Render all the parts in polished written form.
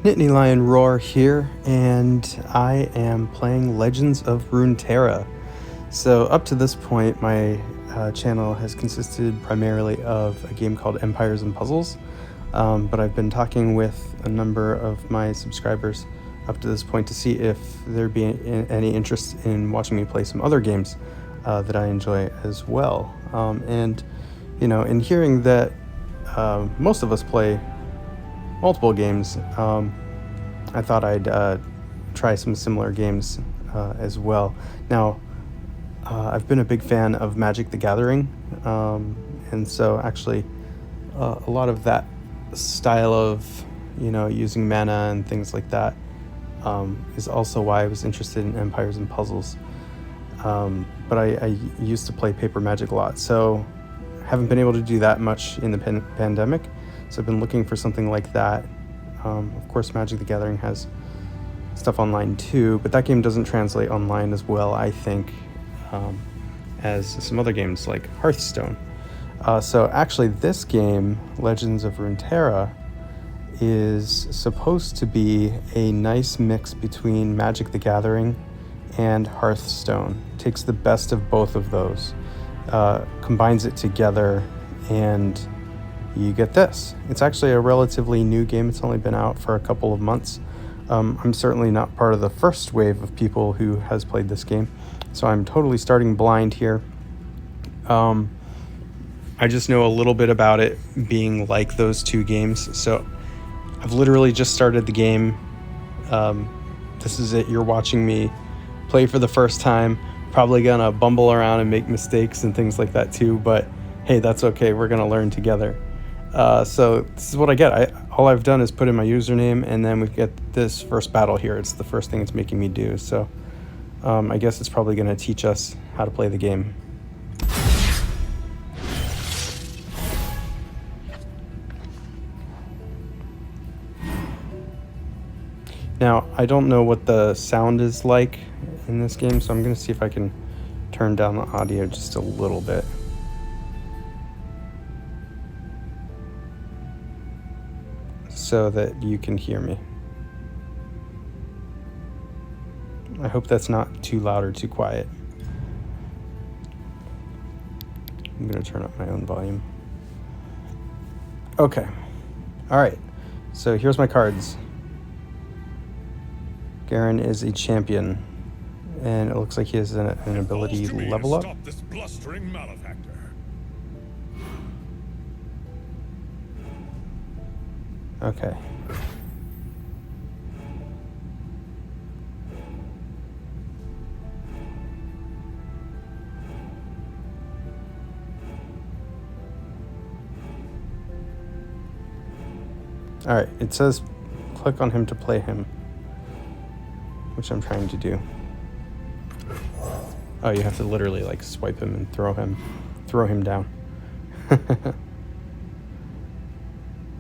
Nittany Lion Roar here, and I am playing Legends of Runeterra. So up to this point, my channel has consisted primarily of a game called Empires and Puzzles, but I've been talking with a number of my subscribers up to this point to see if there'd be any interest in watching me play some other games that I enjoy as well. And, in hearing that most of us play multiple games, I thought I'd try some similar games as well. Now, I've been a big fan of Magic the Gathering, and so actually a lot of that style of, using mana and things like that is also why I was interested in Empires and Puzzles. But I used to play Paper Magic a lot, so haven't been able to do that much in the pandemic. So I've been looking for something like that. Of course, Magic the Gathering has stuff online too, but that game doesn't translate online as well, I think, as some other games like Hearthstone. So actually this game, Legends of Runeterra, is supposed to be a nice mix between Magic the Gathering and Hearthstone. Takes the best of both of those, combines it together, and you get this. It's actually a relatively new game. It's only been out for a couple of months. I'm certainly not part of the first wave of people who has played this game, so I'm totally starting blind here. I just know a little bit about it being like those two games, so I've literally just started the game. This is it. You're watching me play for the first time. Probably gonna bumble around and make mistakes and things like that too, but hey, that's okay. We're gonna learn together. So this is what I get. All I've done is put in my username, and then we get this first battle here. It's the first thing it's making me do. So I guess it's probably gonna teach us how to play the game. Now, I don't know what the sound is like in this game, so I'm going to see if I can turn down the audio just a little bit. So that you can hear me. I hope that's not too loud or too quiet. I'm going to turn up my own volume. Okay. All right. So here's my cards. Garen is a champion, and it looks like he has an ability level up. Stop this blustering malefactor. Okay. All right, it says click on him to play him, which I'm trying to do. Oh, you have to literally like swipe him and throw him down.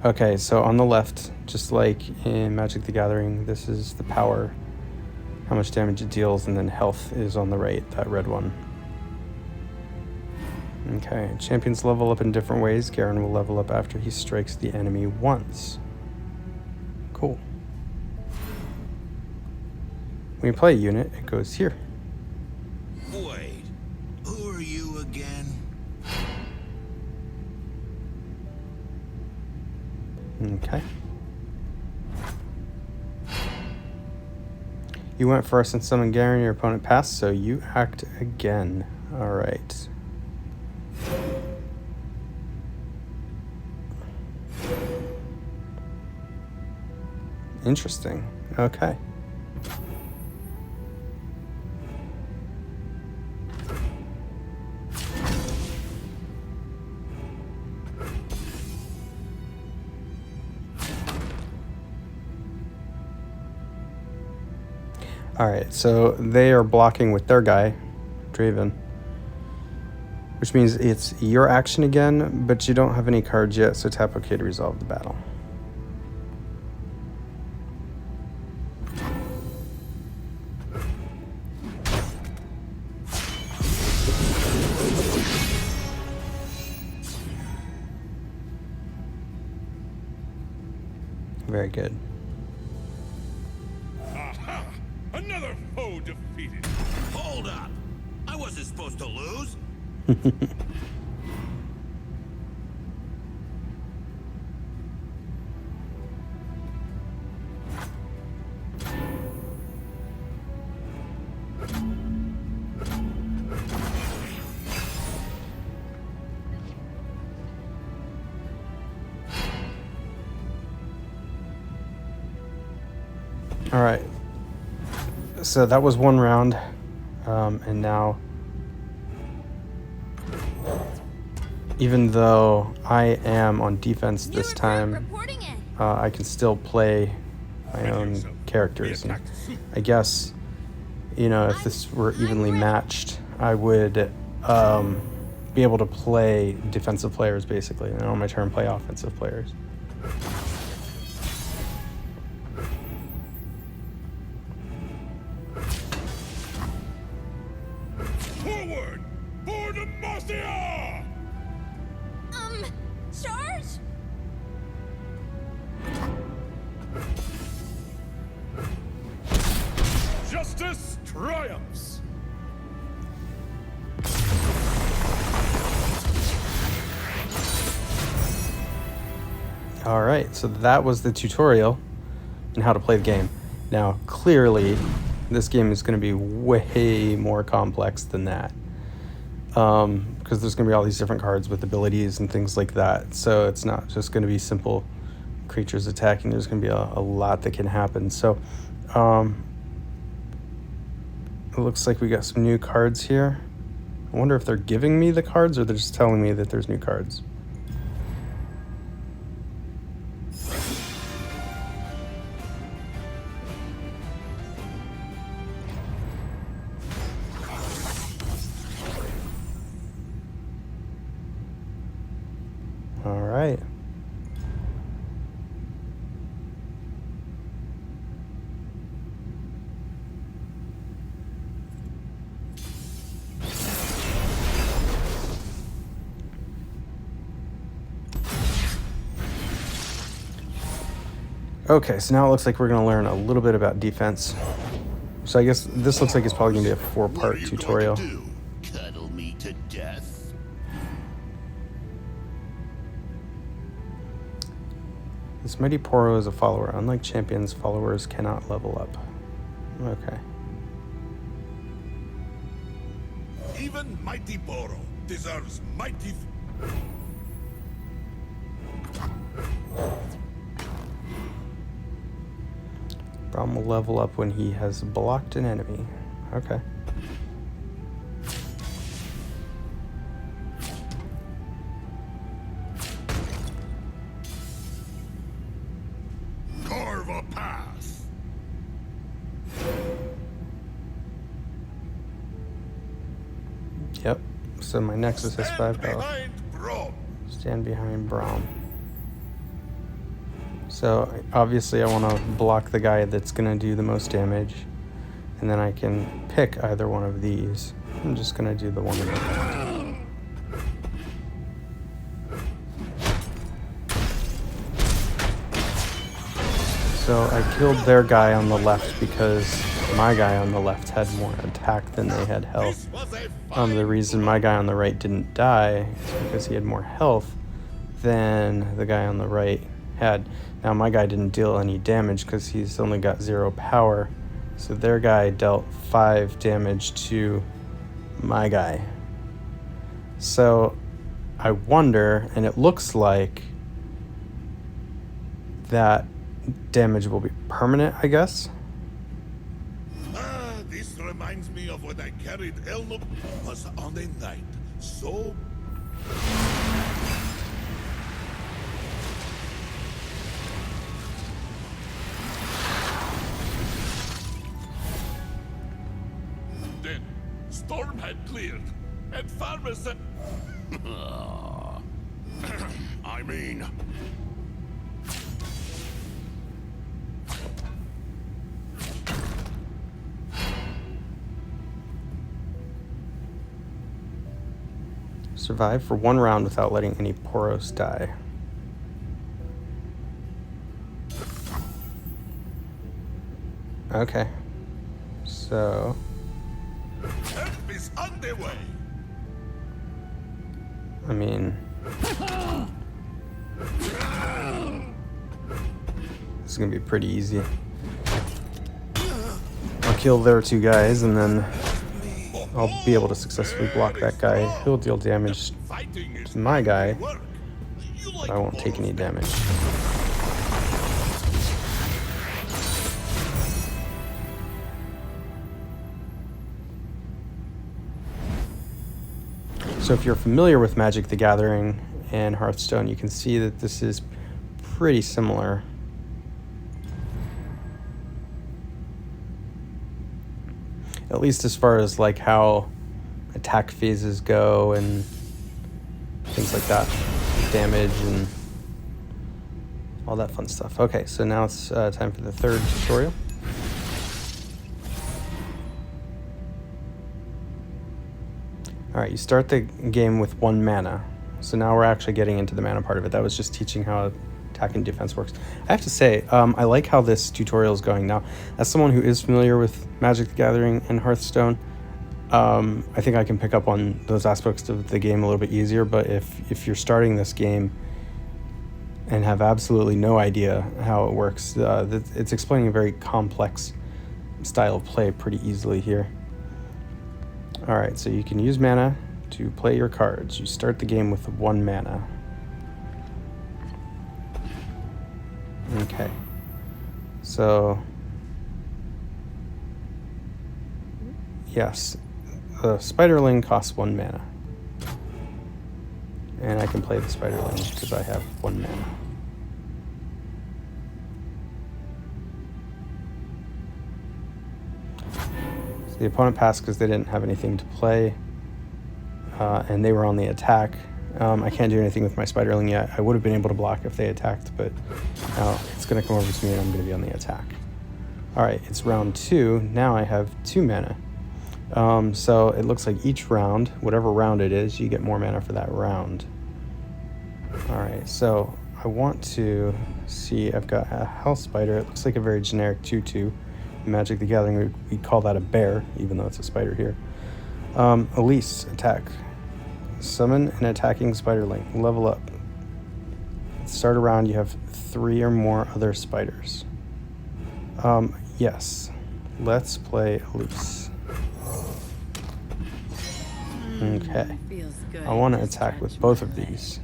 Okay, so on the left, just like in Magic the Gathering, this is the power, how much damage it deals, and then health is on the right, that red one. Okay, champions level up in different ways. Garen will level up after he strikes the enemy once. Cool. When you play a unit, it goes here. Wait, who are you again? Okay. You went first and summoned Garen, your opponent passed, so you act again. Alright. Interesting. Okay. Alright, so they are blocking with their guy, Draven, which means it's your action again, but you don't have any cards yet, so tap OK to resolve the battle. Very good. Another foe defeated. Hold up! I wasn't supposed to lose. All right. So that was one round, and now, even though I am on defense this time, I can still play my own characters. And I guess, you know, if this were evenly matched, I would be able to play defensive players basically, and on my turn play offensive players. Forward! For Demacia! Charge? Justice triumphs! All right, so that was the tutorial on how to play the game. Now, clearly, this game is going to be way more complex than that, because there's going to be all these different cards with abilities and things like that. So it's not just going to be simple creatures attacking. There's going to be a lot that can happen. So it looks like we got some new cards here. I wonder if they're giving me the cards or they're just telling me that there's new cards. All right. Okay, so now it looks like we're going to learn a little bit about defense. So I guess this looks like it's probably going to be a What are four-part you tutorial. going to do? Cuddle me to death? This mighty Poro is a follower. Unlike champions, followers cannot level up. Okay. Even mighty Boro deserves mighty... Braum will level up when he has blocked an enemy. Okay. Carve a path. Yep. So my Nexus has 5 Stand health. behind Brom. Stand behind Braum. So obviously I want to block the guy that's going to do the most damage. And then I can pick either one of these. I'm just going to do the one of them. So I killed their guy on the left because my guy on the left had more attack than they had health. This was a fine The reason my guy on the right didn't die is because he had more health than the guy on the right had. Now my guy didn't deal any damage because he's only got 0 power. So their guy dealt 5 damage to my guy. So I wonder, and it looks like that damage will be permanent, I guess. This reminds me of when I carried Elnup was on a night so... Then, storm had cleared, and farmers said... I mean... Survive for 1 round without letting any Poros die. Okay. So Help is on the way. I mean, this is gonna be pretty easy. I'll kill their two guys, and then I'll be able to successfully block that guy. He'll deal damage Fighting is to my guy, work. You but like I won't take all any of them. damage. So if you're familiar with Magic the Gathering and Hearthstone, you can see that this is pretty similar. At least as far as like how attack phases go and things like that, damage and all that fun stuff. Okay, so now it's time for the third tutorial. All right, you start the game with 1 mana. So now we're actually getting into the mana part of it. That was just teaching how attack and defense works. I have to say, I like how this tutorial is going now. As someone who is familiar with Magic the Gathering and Hearthstone, I think I can pick up on those aspects of the game a little bit easier. But if you're starting this game and have absolutely no idea how it works, it's explaining a very complex style of play pretty easily here. All right, so you can use mana to play your cards. You start the game with 1 mana. Okay, so yes, the Spiderling costs 1 mana, and I can play the Spiderling because I have 1 mana. The opponent passed because they didn't have anything to play, and they were on the attack. I can't do anything with my Spiderling yet. I would have been able to block if they attacked, but now it's going to come over to me and I'm going to be on the attack. All right, it's round 2. Now I have 2 mana. So it looks like each round, whatever round it is, you get more mana for that round. All right, so I want to see, I've got a Health Spider. It looks like a very generic 2/2. In Magic the Gathering, we call that a bear, even though it's a spider here. Elise, attack. Summon an attacking Spiderling. Level up. Start a round, you have 3 or more other spiders. Yes. Let's play Elise. Okay. I want to attack with both of these.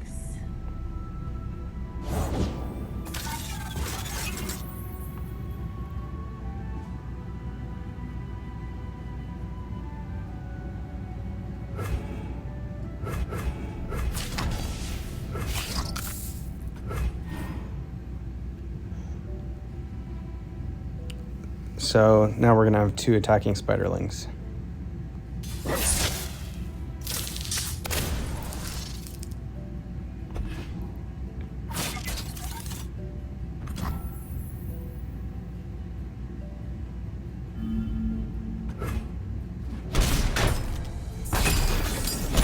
So now we're going to have 2 attacking Spiderlings.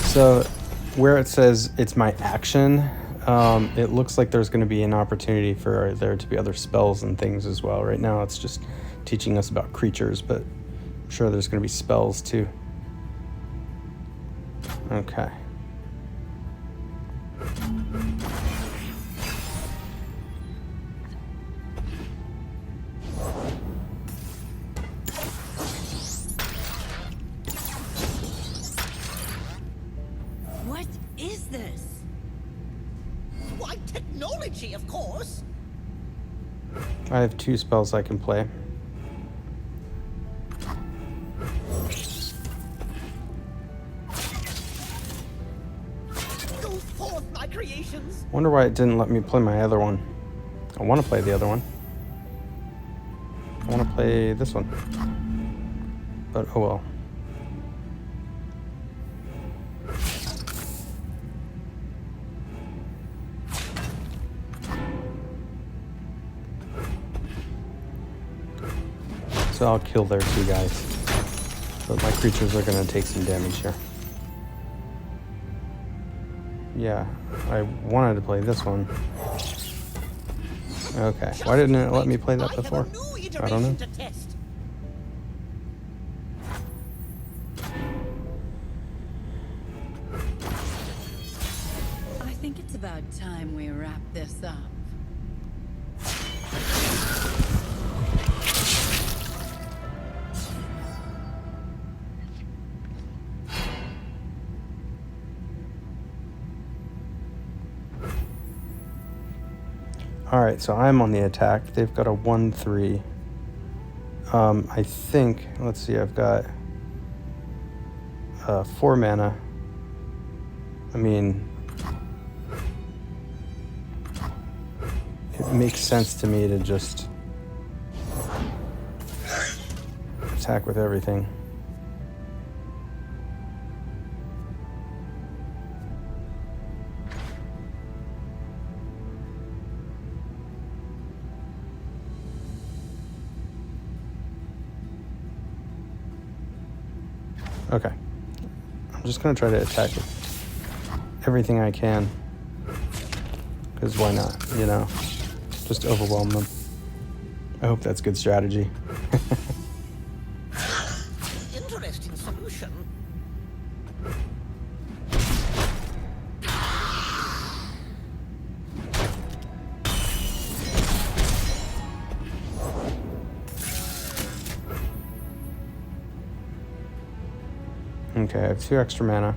So where it says it's my action, it looks like there's going to be an opportunity for there to be other spells and things as well. Right now it's just teaching us about creatures, but I'm sure there's going to be spells too. Okay. What is this? Why, technology, of course. I have 2 spells I can play. Go forth, my creations. Wonder why it didn't let me play my other one. I want to play the other one. I want to play this one. But oh well. So I'll kill their 2 guys. But my creatures are going to take some damage here. Yeah, I wanted to play this one. Okay, why didn't it let me play that before? I don't know. think it's about time we wrap this up. Alright, so I'm on the attack. They've got a 1/3. I think, let's see, I've got 4 mana. I mean, it makes sense to me to just attack with everything. Okay. I'm just going to try to attack with everything I can. Because why not, you know? Just overwhelm them. I hope that's good strategy. Interesting solution. Okay, I have 2 extra mana.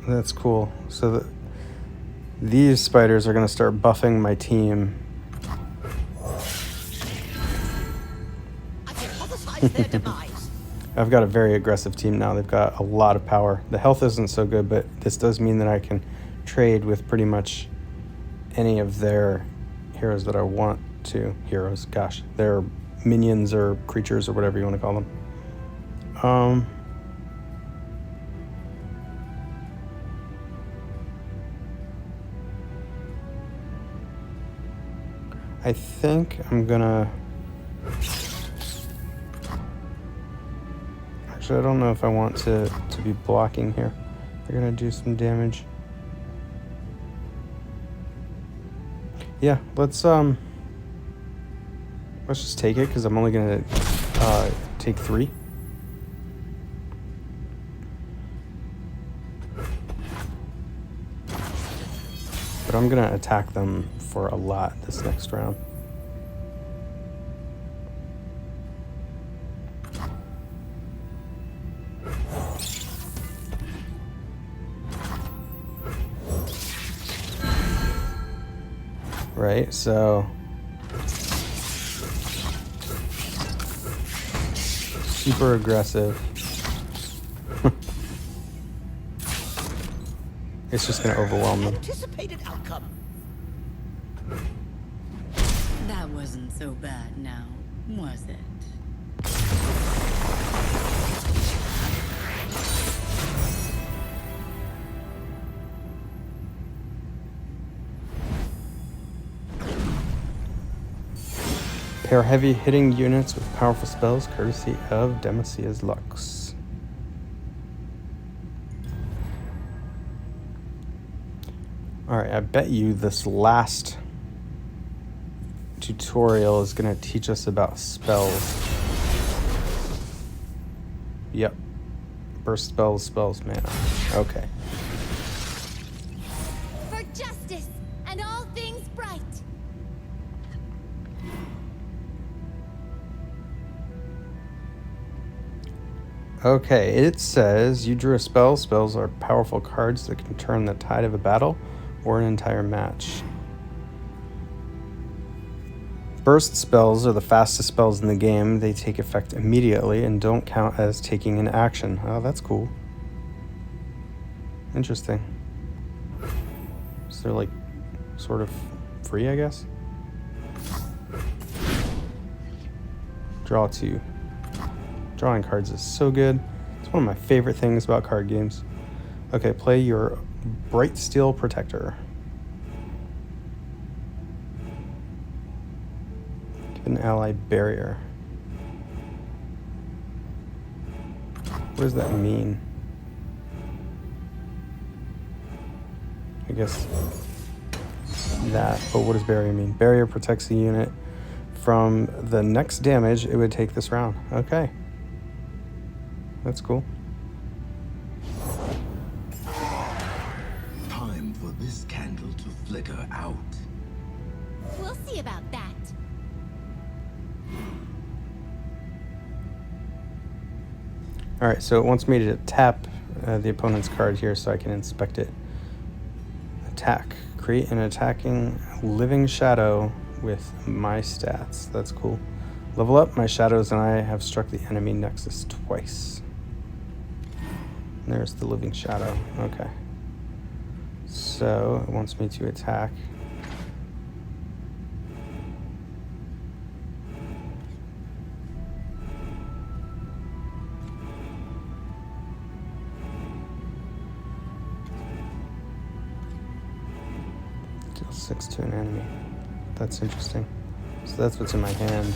That's cool. So these spiders are going to start buffing my team. I can hypothesize their demise. I've got a very aggressive team now. They've got a lot of power. The health isn't so good, but this does mean that I can trade with pretty much any of their heroes that I want to. Heroes, gosh. Their minions or creatures or whatever you want to call them. I think I'm gonna... Actually, I don't know if I want to be blocking here. They're gonna do some damage. Yeah, let's just take it, because I'm only gonna take 3. But I'm gonna attack them for a lot this next round. Right, so super aggressive. It's just gonna overwhelm them. Anticipated outcome. That wasn't so bad now, was it? Pair heavy hitting units with powerful spells courtesy of Demasia's Lux. Alright, I bet you this last tutorial is going to teach us about spells. Yep. Burst spells, spells, mana. Okay. For justice and all things bright. Okay, it says you drew a spell. Spells are powerful cards that can turn the tide of a battle or an entire match. Burst spells are the fastest spells in the game. They take effect immediately and don't count as taking an action. Oh, that's cool. Interesting. So they're like sort of free, I guess? Draw 2. Drawing cards is so good. It's one of my favorite things about card games. Okay, play your Bright Steel Protector. Give an ally barrier. What does that mean? I guess that. But what does barrier mean? Barrier protects the unit from the next damage it would take this round. Okay. That's cool. Time for this candle to flicker out. We'll see about that. Alright, so it wants me to tap the opponent's card here so I can inspect it. Attack. Create an attacking living shadow with my stats. That's cool. Level up. My shadows and I have struck the enemy nexus twice. And there's the living shadow. Okay. So it wants me to attack. Deal 6 to an enemy. That's interesting. So that's what's in my hand.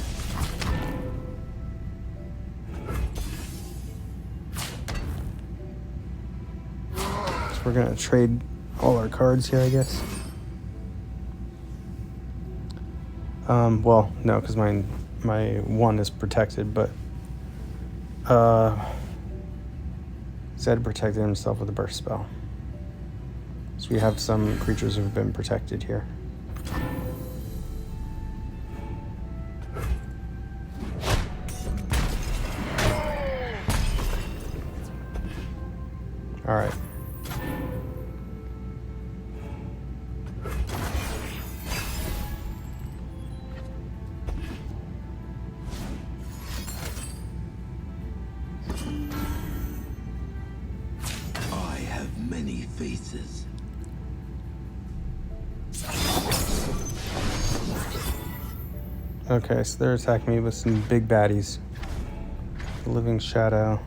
So we're gonna trade all our cards here, I guess. Well, no, because my one is protected, but Zed protected himself with a burst spell. So we have some creatures who have been protected here. All right. I have many faces. Okay, so they're attacking me with some big baddies. Living Shadow.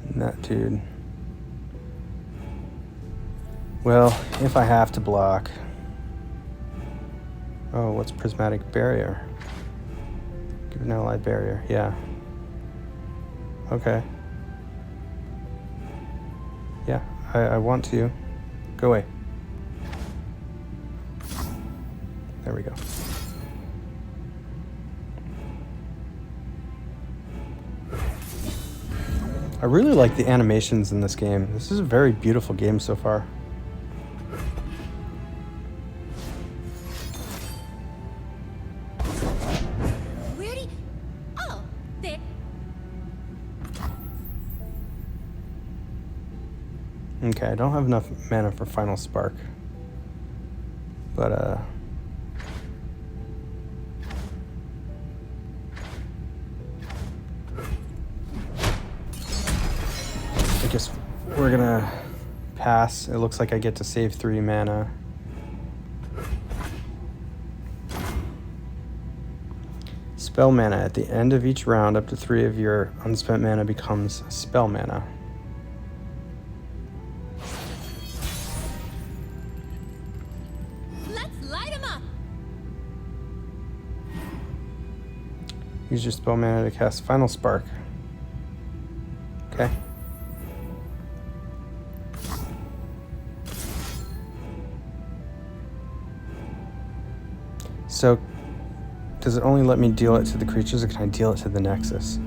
And that dude. Well, if I have to block. Oh, what's Prismatic Barrier? Give an ally barrier, yeah. Okay. Yeah, I want to. Go away. There we go. I really like the animations in this game. This is a very beautiful game so far. Where do you... Oh, there. Okay, I don't have enough mana for Final Spark. But, I guess we're gonna pass. It looks like I get to save 3 mana. Spell mana. At the end of each round, up to 3 of your unspent mana becomes spell mana. Let's light 'em up. Use your spell mana to cast Final Spark. Okay. So, does it only let me deal it to the creatures, or can I deal it to the Nexus?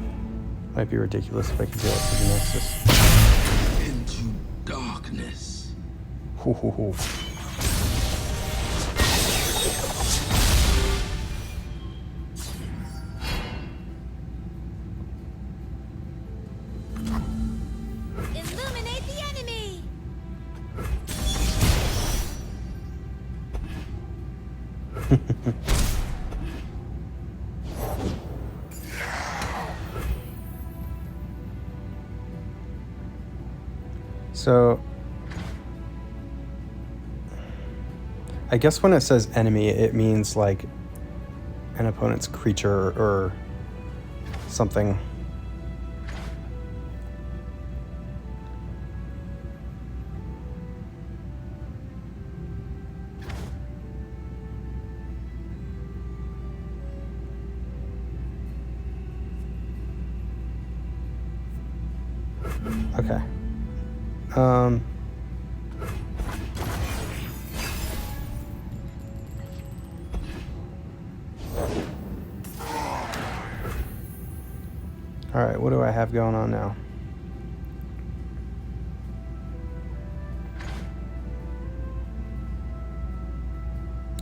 Might be ridiculous if I could deal it to the Nexus. Into darkness. Hoo, hoo, hoo. Illuminate the enemy. So, I guess when it says enemy, it means like an opponent's creature or something. Okay. Alright, what do I have going on now?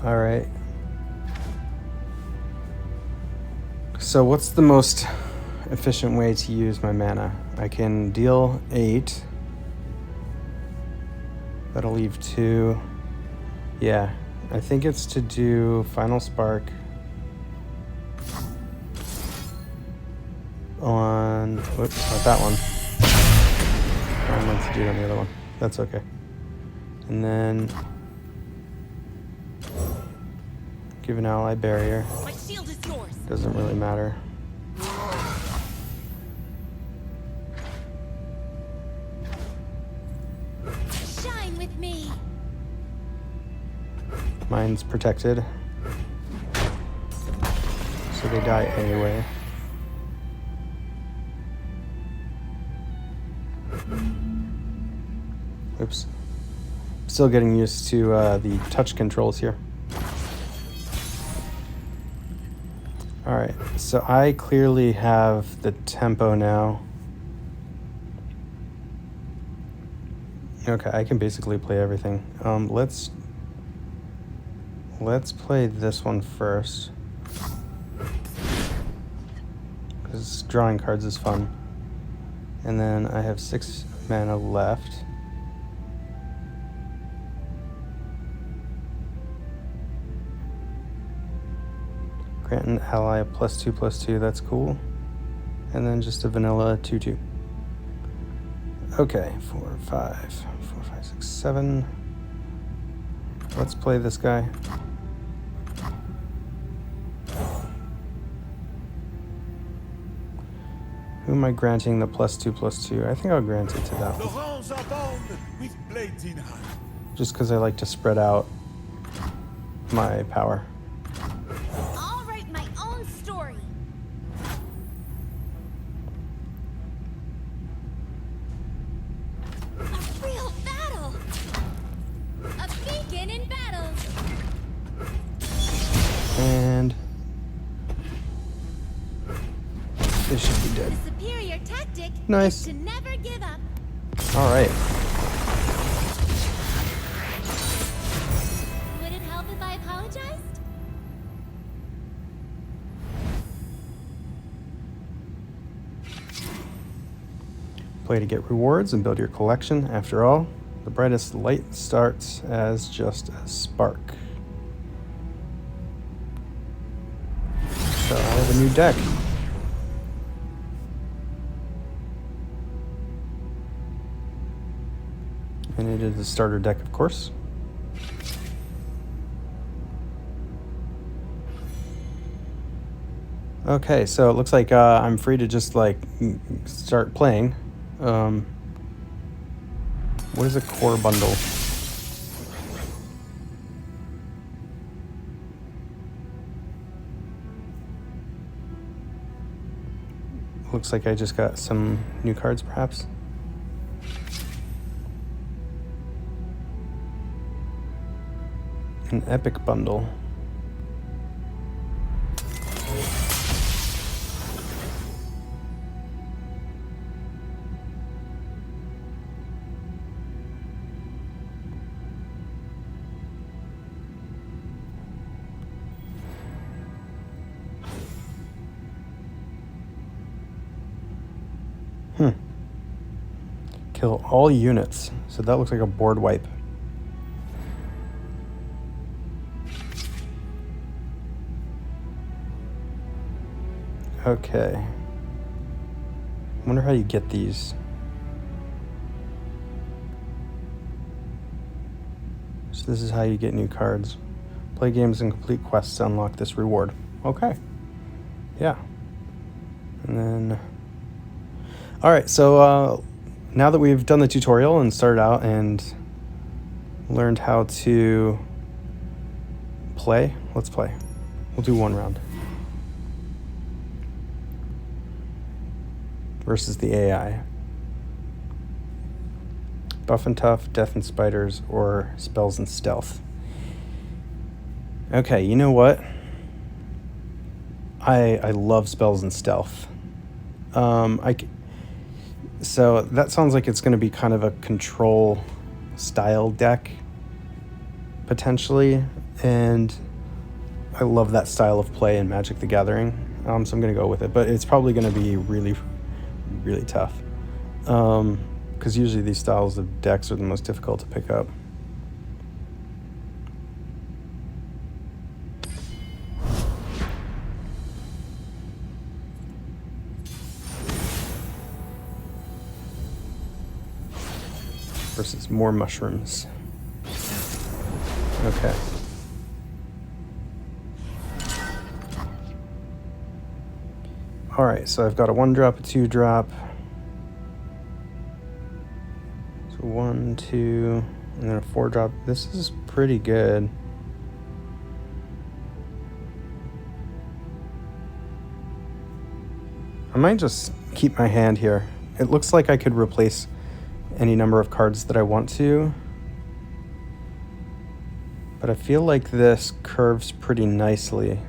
Alright. So what's the most efficient way to use my mana? I can deal 8. That'll leave 2. Yeah, I think it's to do Final Spark on... Whoops, not that one. I meant to do it on the other one. That's okay. And then... give an ally barrier. My shield is yours. Doesn't really matter. Shine with me. Mine's protected. So they die anyway. Oops. Still getting used to the touch controls here. Alright, so I clearly have the tempo now. Okay, I can basically play everything. Let's play this one first. Because drawing cards is fun. And then I have 6 mana left. Grant an ally a +2/+2, that's cool. And then just a vanilla 2/2. Okay, 4, 5, 6, 7. Let's play this guy. Who am I granting the +2/+2? I think I'll grant it to that The one. rounds are bound with blades in hand. Just because I like to spread out my power. I'll write my own story. A real battle. A beacon in battle. And this should be dead. The superior tactic Nice. is to never give up. All right. Would it help if I apologized? Play to get rewards and build your collection. After all, the brightest light starts as just a spark. So I have a new deck. And it is the starter deck, of course. Okay, so it looks like I'm free to just like start playing. What is a core bundle? Looks like I just got some new cards, perhaps. An epic bundle. Kill all units. So that looks like a board wipe. Okay. I wonder how you get these. So this is how you get new cards. Play games and complete quests to unlock this reward. Okay. Yeah. And then... Alright, so now that we've done the tutorial and started out and learned how to play, let's play. We'll do one round. Versus the AI. Buff and tough, death and spiders, or spells and stealth. Okay, you know what? I love spells and stealth. So that sounds like it's going to be kind of a control style deck, potentially, and I love that style of play in Magic the Gathering, so I'm going to go with it, but it's probably going to be really, really tough, because usually these styles of decks are the most difficult to pick up. Versus more mushrooms. Okay. Alright, so I've got a 1-drop, a 2-drop. So 1, 2, and then a 4-drop. This is pretty good. I might just keep my hand here. It looks like I could replace any number of cards that I want to, but I feel like this curves pretty nicely.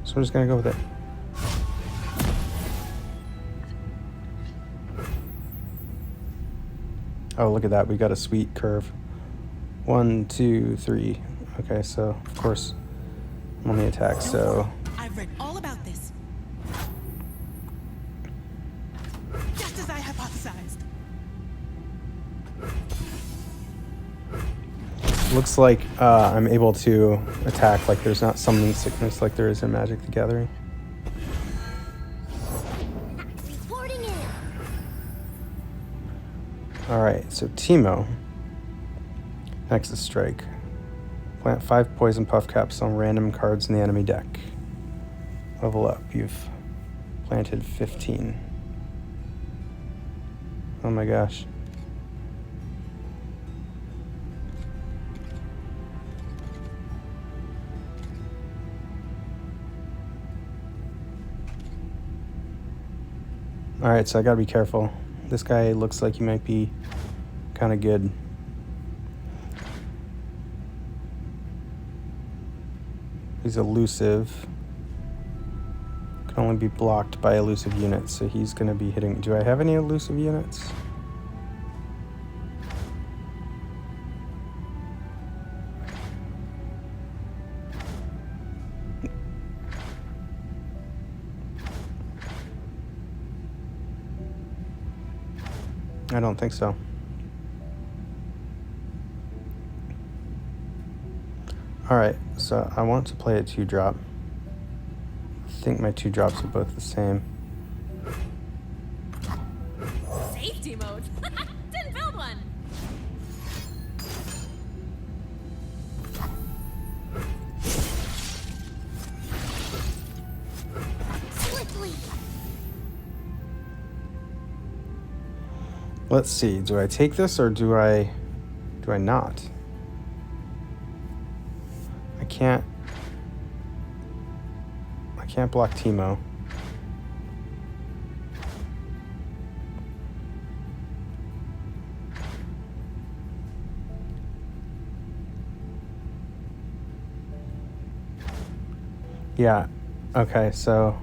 So I'm just gonna go with it. Oh, look at that, we got a sweet curve. 1, 2, 3. Okay, so of course I'm on the attack, so I've read all about this. Just as I hypothesized. looks like I'm able to attack like there's not summoning sickness like there is in Magic the Gathering. Reporting in. Alright, so Teemo. Nexus Strike. Plant 5 poison puff caps on random cards in the enemy deck. Level up. You've planted 15. Oh my gosh. Alright, so I gotta be careful. This guy looks like he might be kind of good. He's elusive. Can only be blocked by elusive units, so he's gonna be hitting. Do I have any elusive units? I don't think so. Alright, so I want to play a 2-drop. I think my 2-drops are both the same. Safety mode. Didn't build one. Swiftly. Let's see, do I take this or do I not? I can't block Teemo. Yeah, okay, so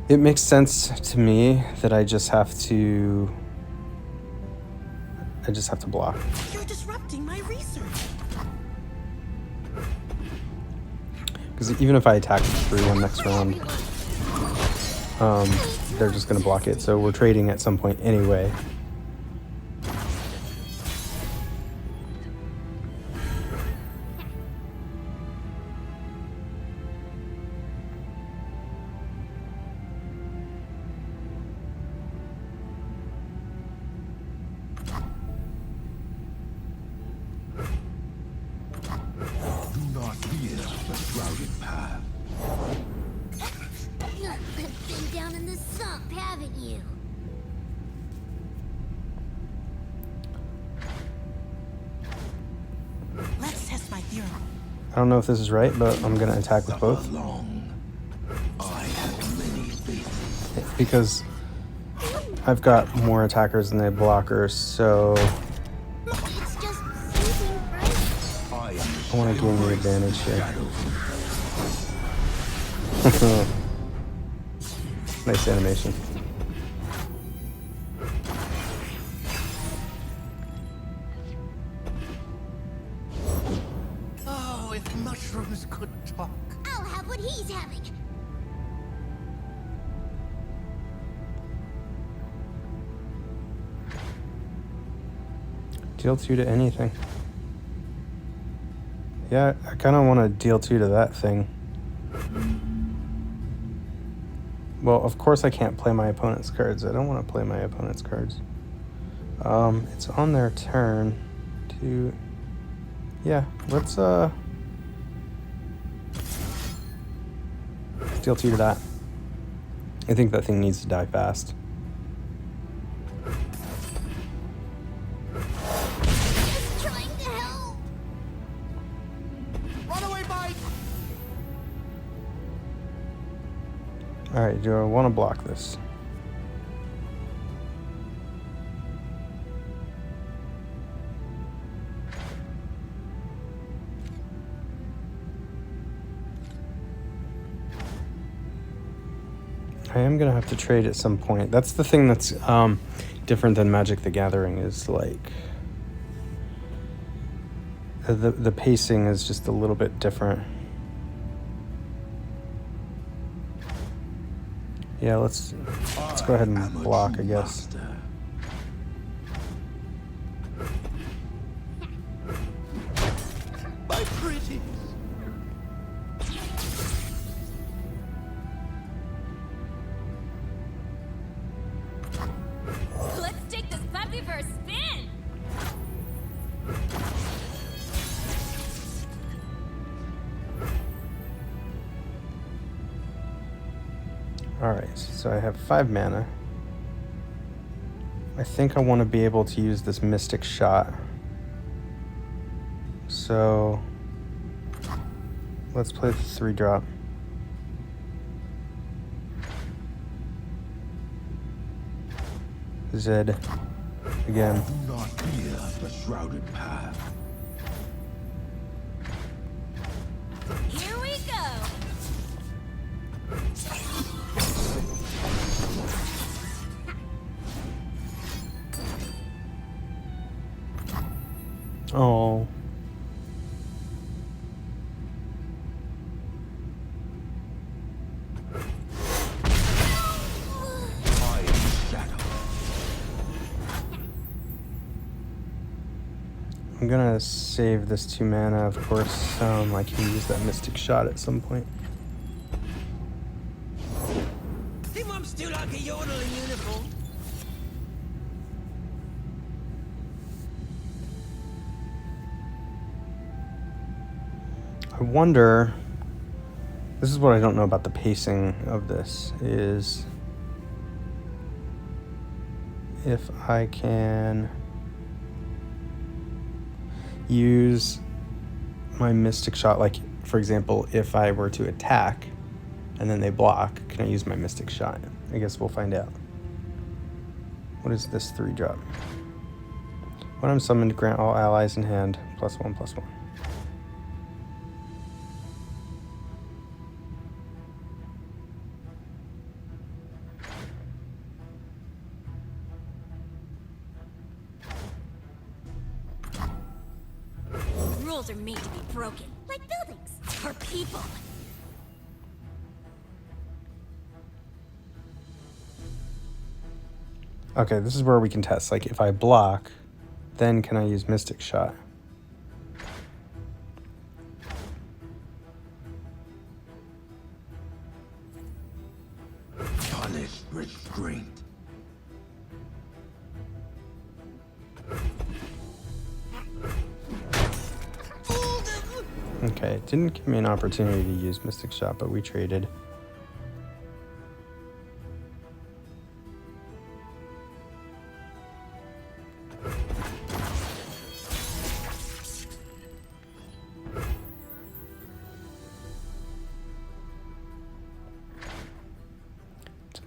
it makes sense to me that I just have to block. You're disrupting my research. Because even if I attack for 3-1 next round, they're just gonna block it. So we're trading at some point anyway. Do not fear the shrouded path. You've been down in the sump, haven't you? Let's test my theorem. I don't know if this is right, but I'm gonna attack with both. Suffer long. I have because I've got more attackers than they have blockers, so It's just something, right? I want to gain the advantage here. Nice animation. Oh, if mushrooms could talk. I'll have what he's having. Deal 2 to anything. Yeah, I kind of want to deal 2 to that thing. Well, of course I can't play my opponent's cards. I don't want to play my opponent's cards. It's on their turn to... Yeah, let's deal 2 to that. I think that thing needs to die fast. Just trying to help. Runaway bike! Alright, do I want to block this? I am gonna have to trade at some point. That's the thing that's different than Magic the Gathering, is like the pacing is just a little bit different. Yeah, let's go ahead and block, I guess. My pretties! Let's take this puppy for a spin. Alright, so I have 5 mana. I think I want to be able to use this Mystic Shot. So let's play the 3-drop. Zed again. Do not fear the shrouded path. Here we go. Oh. I am shadow. I'm gonna save this 2 mana, of course. I can use that Mystic Shot at some point. The mum's still like a yodeling uniform. I wonder, this is what I don't know about the pacing of this, is if I can use my Mystic Shot, like, for example, if I were to attack and then they block, can I use my Mystic Shot? I guess we'll find out. What is this 3-drop? When I'm summoned, grant all allies in hand +1/+1. Rules are made to be broken, like buildings or people. Okay, this is where we can test. Like, if I block, then can I use Mystic Shot? Punish restraint. Okay, it didn't give me an opportunity to use Mystic Shot, but we traded.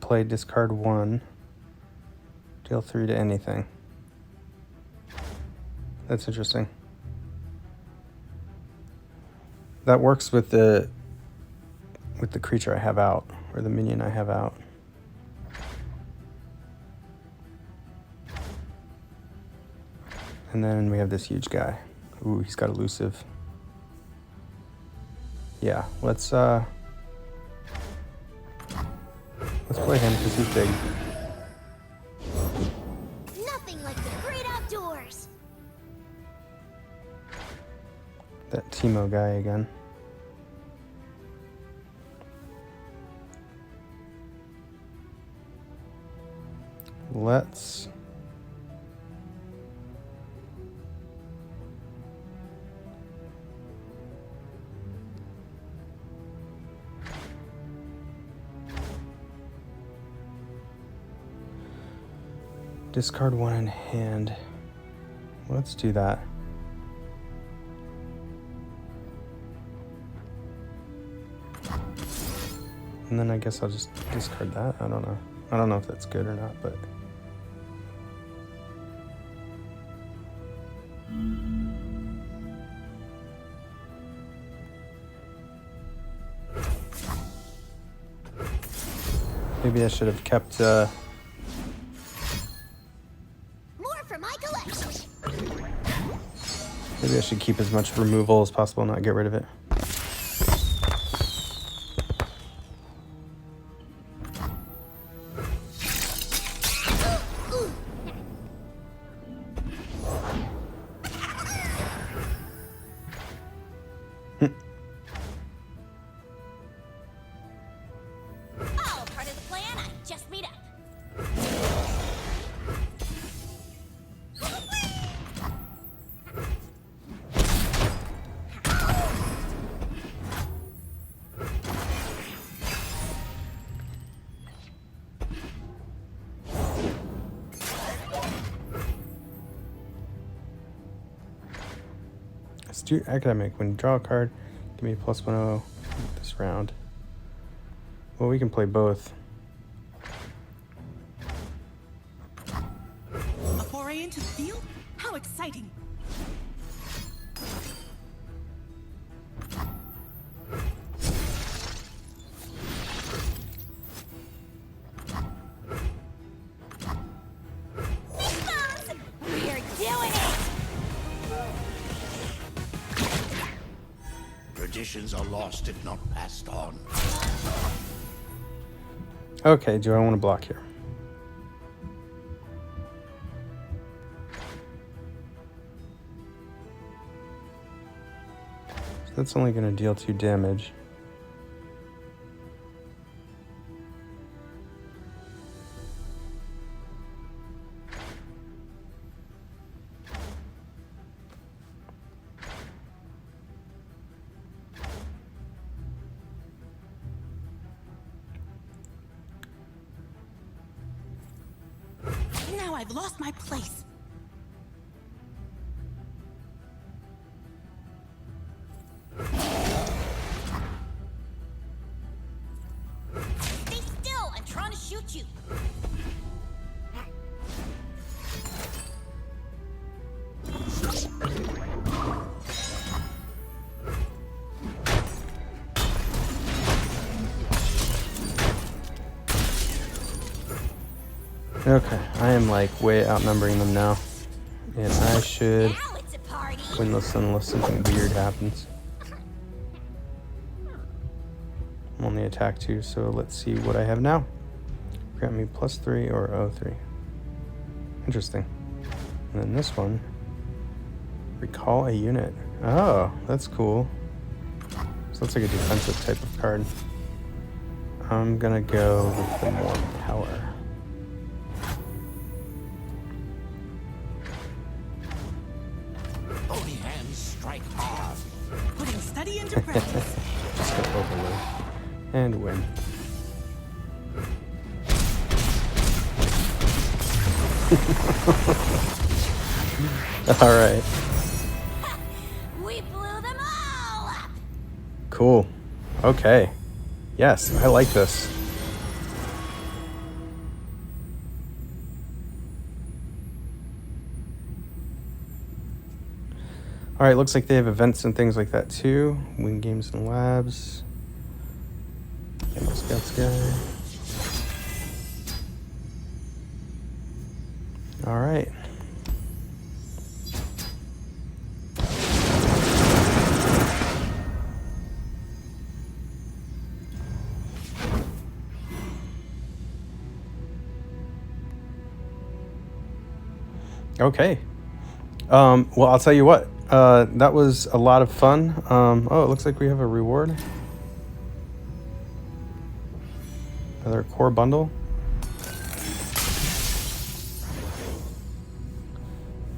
play discard 1, deal 3 to anything. That's interesting. That works with the creature I have out, or the minion I have out. And then we have this huge guy. Ooh, he's got elusive. Yeah, let's play him because he's big. Nothing like the great outdoors. That Teemo guy again. Let's discard 1 in hand. Let's do that. And then I guess I'll just discard that. I don't know. I don't know if that's good or not, but maybe I should have kept More for my collection. maybe I should keep as much removal as possible, not get rid of it. Oh, part of the plan. I just made up. Astute Academic. When you draw a card, give me a +1/0 this round. Well, we can play both. A foray into the field? How exciting! We're doing it. Traditions are lost if not passed on. Okay, do I want to block here? So that's only going to deal 2 damage. Now I've lost my place. Stay still. I'm trying to shoot you. Okay, I am like way outnumbering them now. And I should Now it's a party. win this unless something weird happens. I'm on the attack too, so let's see what I have now. Grant me +3 or O3. Interesting. And then this one, recall a unit. Oh, that's cool. So that's like a defensive type of card. I'm gonna go with the more power. Bony hands strike hard. Putting study into practice. Just gonna overload and win. All right. We blew them all up. Cool. Okay. Yes, I like this. All right, looks like they have events and things like that too. Win games and labs. Camel Scouts guy. All right. Okay. Well, I'll tell you what. That was a lot of fun. Oh, it looks like we have a reward. Another core bundle.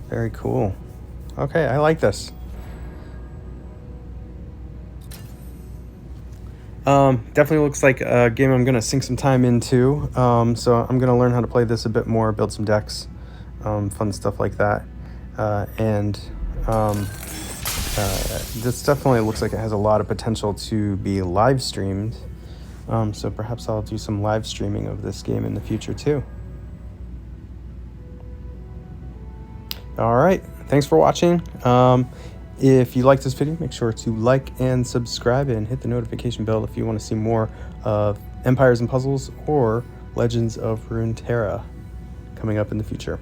Very cool. Okay, I like this. Definitely looks like a game I'm going to sink some time into. So I'm going to learn how to play this a bit more, build some decks, fun stuff like that. This definitely looks like it has a lot of potential to be live streamed. So perhaps I'll do some live streaming of this game in the future too. All right, thanks for watching. If you like this video, make sure to like and subscribe and hit the notification bell if you want to see more of Empires and Puzzles or Legends of Runeterra coming up in the future.